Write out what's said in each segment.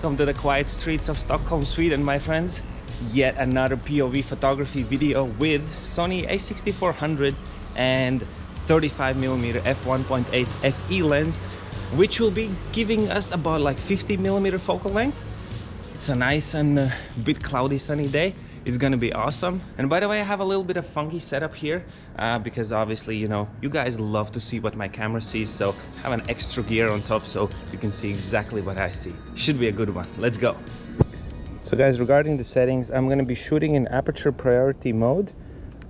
welcome to the quiet streets of Stockholm, Sweden, my friends. Yet another POV photography video with Sony a6400 and 35mm F1.8 FE lens, which will be giving us about like 50mm focal length. It's a nice and a bit cloudy sunny day. It's gonna be awesome. And by the way, I have a little bit of funky setup here because obviously, you know, you guys love to see what my camera sees, so I have an extra gear on top so you can see exactly what I see. Should be a good one. Let's go. So guys, regarding the settings, I'm gonna be shooting in aperture priority mode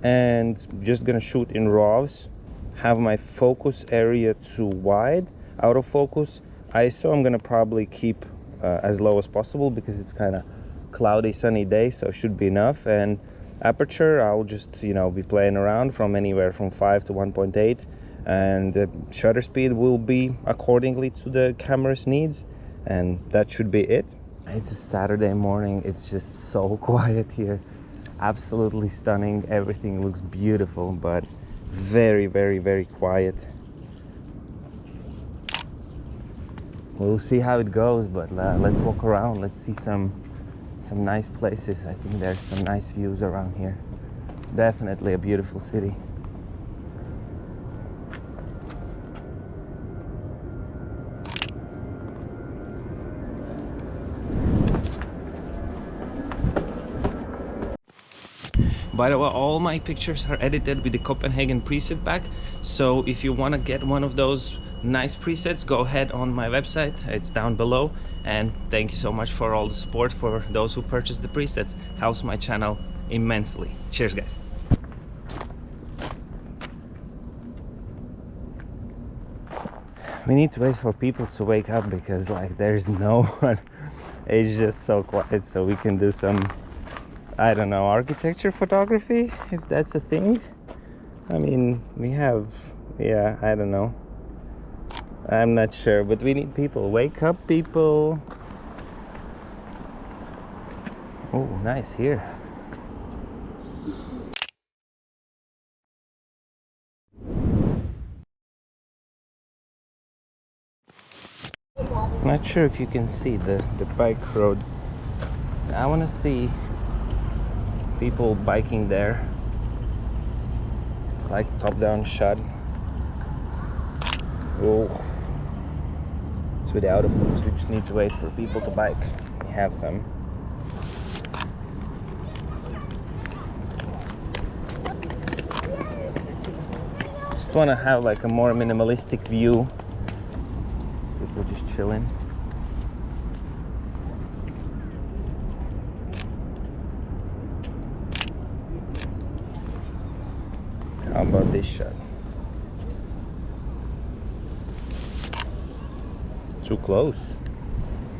and just gonna shoot in RAWs. Have my focus area to wide, autofocus. ISO I'm gonna probably keep as low as possible because it's kind of cloudy sunny day, so should be enough. And aperture, I'll just, you know, be playing around from anywhere from 5 to 1.8, and the shutter speed will be accordingly to the camera's needs, and that should be it. It's a Saturday morning. It's just so quiet here. Absolutely stunning. Everything looks beautiful, but very, very, very quiet. We'll see how it goes, but let's walk around. Let's see some nice places. I think there's some nice views around here. Definitely a beautiful city. By the way, all my pictures are edited with the Copenhagen preset pack, so if you want to get one of those nice presets, go ahead on my website. It's down below. And thank you so much for all the support for those who purchased the presets. Helps my channel immensely. Cheers, guys. We need to wait for people to wake up because like there's no one. It's just so quiet, so we can do some, I don't know, architecture photography, if that's a thing. I mean, we have, yeah, I don't know. I'm not sure, but we need people. Wake up, people. Oh, nice here. Not sure if you can see the bike road. I want to see people biking there. It's like top-down shot. Oh. With the autofocus, we just need to wait for people to bike. We have some. Just want to have like a more minimalistic view. People just chilling. How about this shot? Too close.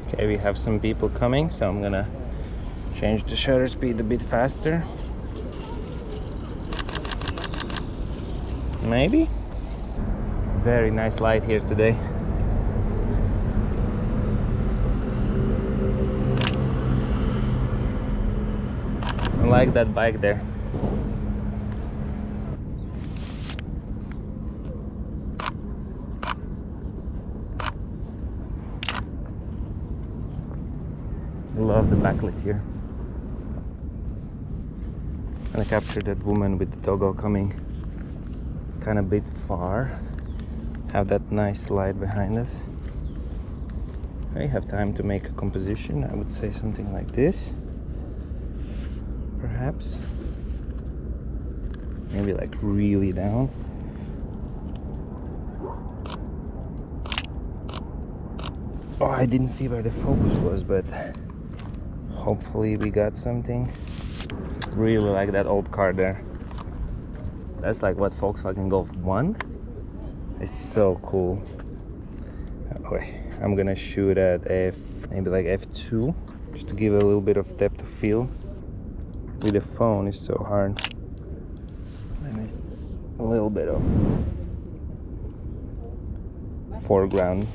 Okay, we have some people coming, so I'm gonna change the shutter speed a bit faster. Maybe. Very nice light here today. I like that bike there. Love the backlit here. And I captured that woman with the doggo coming kind of a bit far. Have that nice light behind us. I have time to make a composition. I would say something like this. Perhaps. Maybe like really down. Oh, I didn't see where the focus was, but hopefully we got something. Really like that old car there. That's like what Volkswagen Golf 1. It's so cool. Oh, wait, I'm gonna shoot at maybe like f2, just to give a little bit of depth of field. With the phone it's so hard. And a little bit of foreground.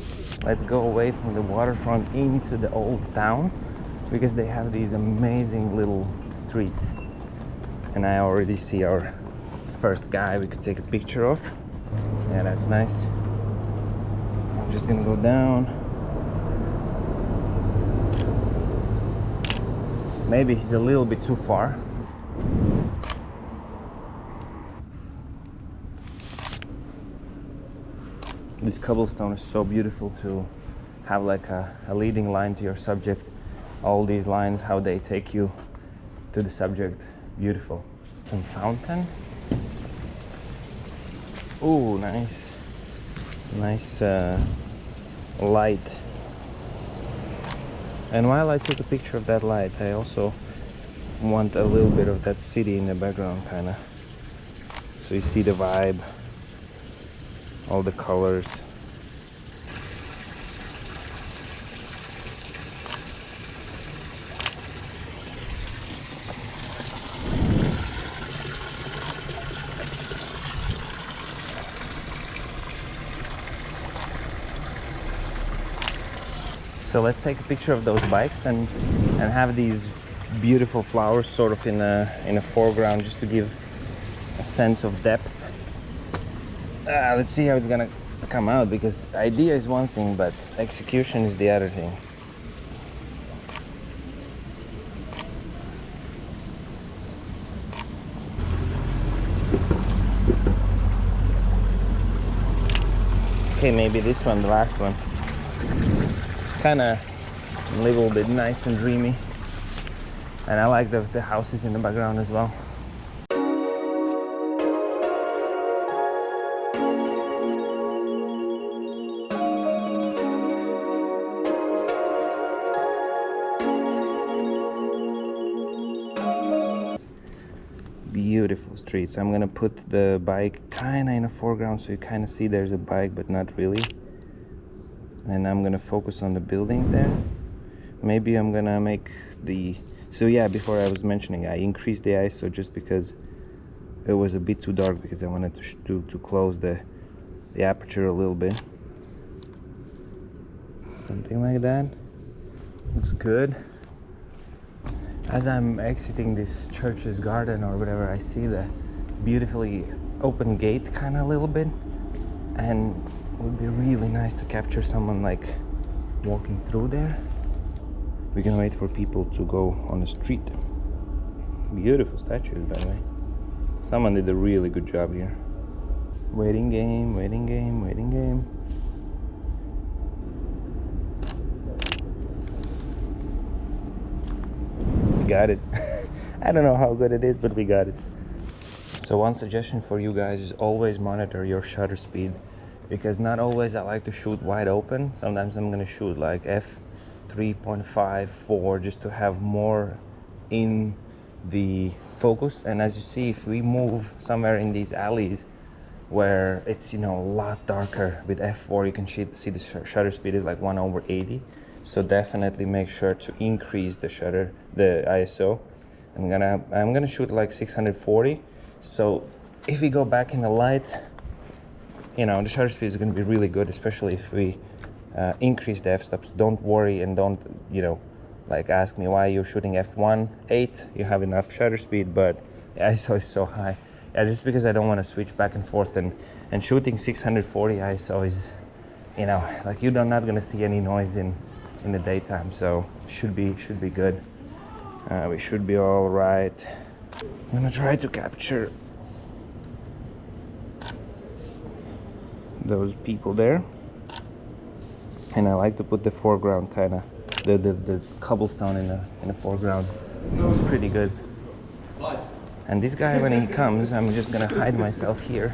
Let's go away from the waterfront into the old town, because they have these amazing little streets. And I already see our first guy we could take a picture of. Yeah, that's nice. I'm just gonna go down. Maybe he's a little bit too far. This cobblestone is so beautiful to have like a leading line to your subject. All these lines, how they take you to the subject, beautiful. Some fountain. Oh, nice light. And while I took a picture of that light, I also want a little bit of that city in the background, kind of, so you see the vibe, all the colors. So let's take a picture of those bikes and have these beautiful flowers sort of in a foreground, just to give a sense of depth. Let's see how it's gonna come out, because idea is one thing, but execution is the other thing. Okay, maybe this one, the last one. Kind of a little bit nice and dreamy, and I like the houses in the background as well. Beautiful streets. I'm gonna put the bike kind of in the foreground, so you kind of see there's a bike, but not really. And I'm gonna focus on the buildings there. Maybe I'm gonna make the, so yeah, before I was mentioning, I increased the ISO just because it was a bit too dark, because I wanted to close the aperture a little bit. Something like that. Looks good. As I'm exiting this church's garden or whatever, I see the beautifully open gate kind of a little bit, and it would be really nice to capture someone like walking through there. We can wait for people to go on the street. Beautiful statues, by the way. Someone did a really good job here. Waiting game, waiting game, waiting game. We got it. I don't know how good it is, but we got it. So one suggestion for you guys is always monitor your shutter speed, because not always I like to shoot wide open. Sometimes I'm gonna shoot like f3.5, 4, just to have more in the focus. And as you see, if we move somewhere in these alleys where it's, you know, a lot darker, with f4 you can see the shutter speed is like 1/80. So definitely make sure to increase the ISO. I'm gonna shoot like 640. So if we go back in the light, you know, the shutter speed is going to be really good, especially if we increase the f-stops. Don't worry, and don't, you know, like ask me why you're shooting f1.8. You have enough shutter speed, but the ISO is so high. Yeah, just because I don't want to switch back and forth, and shooting 640 ISO is, you know, like you're not going to see any noise in the daytime, so should be good. We should be all right. I'm gonna try to capture those people there, and I like to put the foreground kind of the cobblestone in the foreground. It was pretty good. And this guy, when he comes, I'm just gonna hide myself here.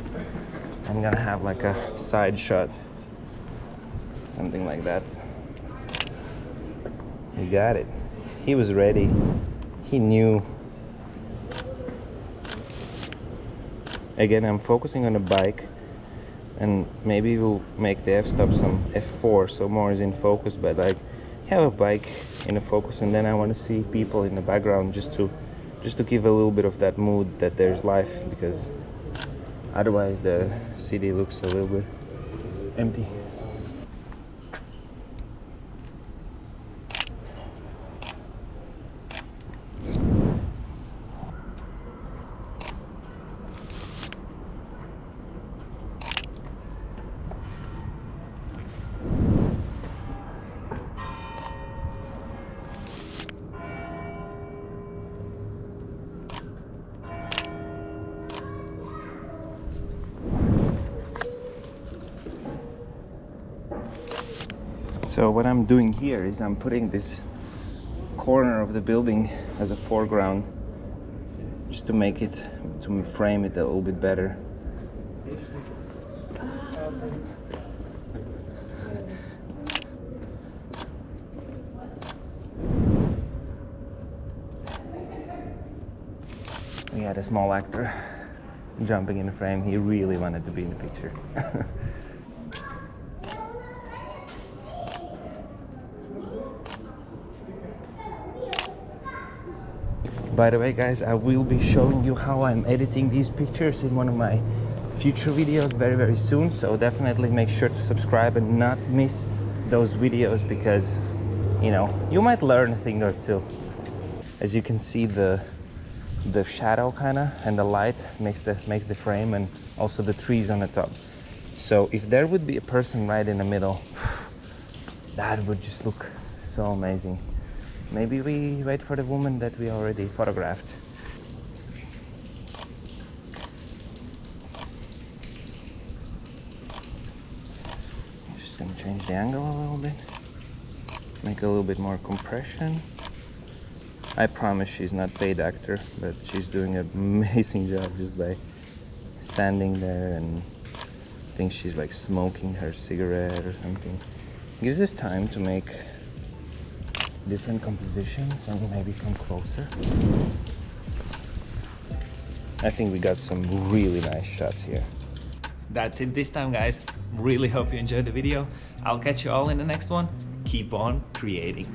I'm gonna have like a side shot, something like that. We got it. He was ready. He knew. Again, I'm focusing on the bike, and maybe we'll make the f-stop some f4, so more is in focus, but like have a bike in the focus, and then I want to see people in the background, just to give a little bit of that mood that there's life, because otherwise the city looks a little bit empty. So what I'm doing here is I'm putting this corner of the building as a foreground, just to make it, to frame it a little bit better. We had a small actor jumping in the frame. He really wanted to be in the picture. By the way, guys, I will be showing you how I'm editing these pictures in one of my future videos very soon, so definitely make sure to subscribe and not miss those videos, because you know, you might learn a thing or two. As you can see, the shadow kind of and the light makes the frame, and also the trees on the top. So if there would be a person right in the middle, that would just look so amazing. Maybe we wait for the woman that we already photographed. Just gonna change the angle a little bit, make a little bit more compression. I promise she's not paid actor, but she's doing an amazing job just by standing there, and I think she's like smoking her cigarette or something. Gives us time to make different compositions and maybe come closer. I think we got some really nice shots here. That's it this time, guys. Really hope you enjoyed the video. I'll catch you all in the next one. Keep on creating.